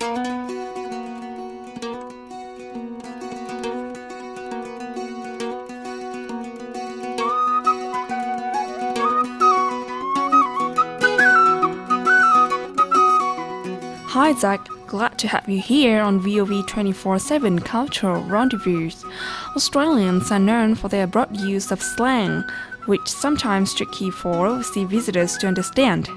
Hi Zach, glad to have you here on VOV 24/7 Cultural Rendesvous. Australians are known for their broad use of slang, which sometimes tricky for overseas visitors to understand.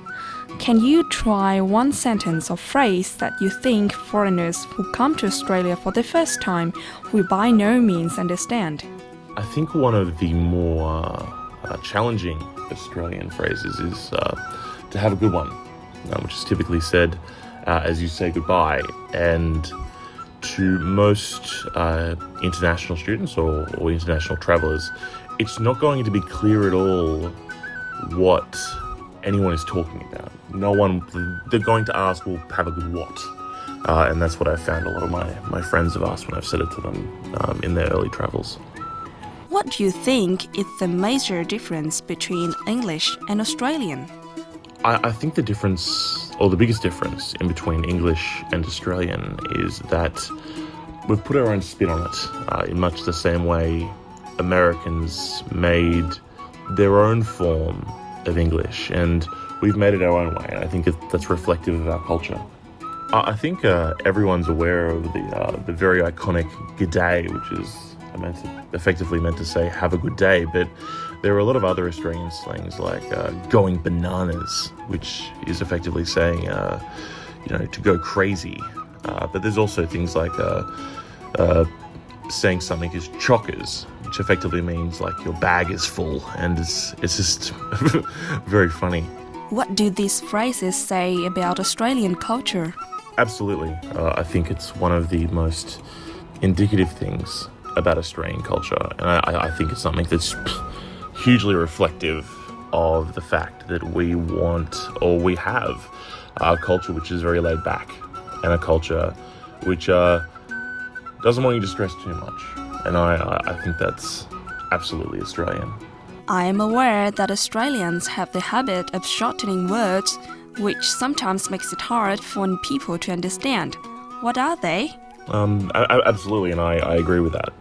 Can you try one sentence or phrase that you think foreigners who come to Australia for the first time will by no means understand? I think one of the more challenging Australian phrases is to have a good one, which is typically said as you say goodbye. And to most international students or international travellers, it's not going to be clear at all what anyone is talking about. They're going to ask, well, have a good what? And that's what I've found a lot of my friends have asked when I've said it to them in their early travels. What do you think is the major difference between English and Australian? I think the difference, or the biggest difference in between English and Australian is that we've put our own spin on it in much the same way Americans made their own form of English, and we've made it our own way. I think that's reflective of our culture. I think everyone's aware of the very iconic "g'day," which is effectively meant to say "have a good day," but there are a lot of other Australian slangs like "going bananas," which is effectively saying to go crazy. But there's also things like saying something is chockers, which effectively means like your bag is full, and it's just very funny. What do these phrases say about Australian culture? Absolutely. I think it's one of the most indicative things about Australian culture, and I think it's something that's hugely reflective of the fact that we want, or we have, a culture which is very laid back, and a culture which doesn't want you to stress too much. And I think that's absolutely Australian. I am aware that Australians have the habit of shortening words, which sometimes makes it hard for people to understand. What are they? Absolutely, and I agree with that.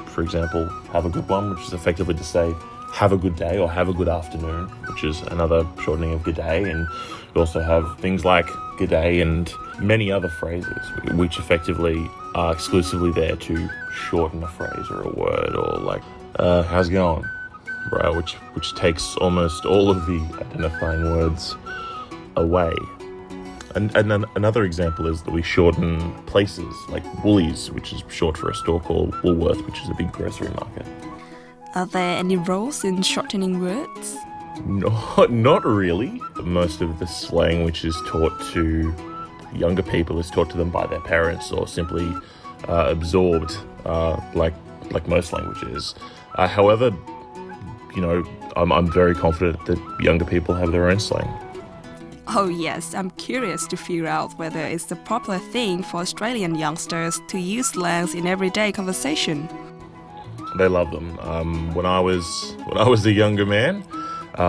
For example, have a good one, which is effectively to say have a good day, or have a good afternoon, which is another shortening of good day. And you also have things like good day and many other phrases, which effectively are exclusively there to shorten a phrase or a word, or like how's it going, right? Which takes almost all of the identifying words away. And another example is that we shorten places like Woolies, which is short for a store called Woolworth, which is a big grocery market. Are there any rules in shortening words? Not really. Most of the slang which is taught to younger people is taught to them by their parents, or simply absorbed, like most languages. However, I'm very confident that younger people have their own slang. Oh yes, I'm curious to figure out whether it's the popular thing for Australian youngsters to use slangs in everyday conversation. They love them. When I was a younger man, we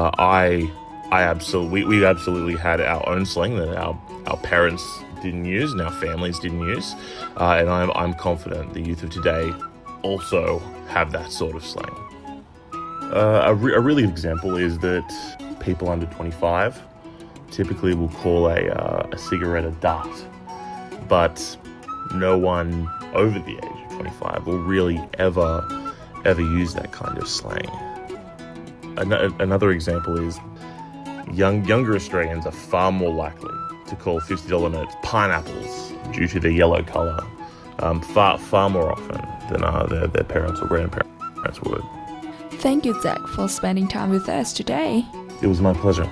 absolutely had our own slang that our parents didn't use and our families didn't use, and I'm confident the youth of today also have that sort of slang. A really good example is that people under 25 typically will call a cigarette a dart, but no one over the age of 25 will really ever use that kind of slang. Another example is younger Australians are far more likely to call $50 notes pineapples due to their yellow colour, far more often than their parents or grandparents would. Thank you, Zach, for spending time with us today. It was my pleasure.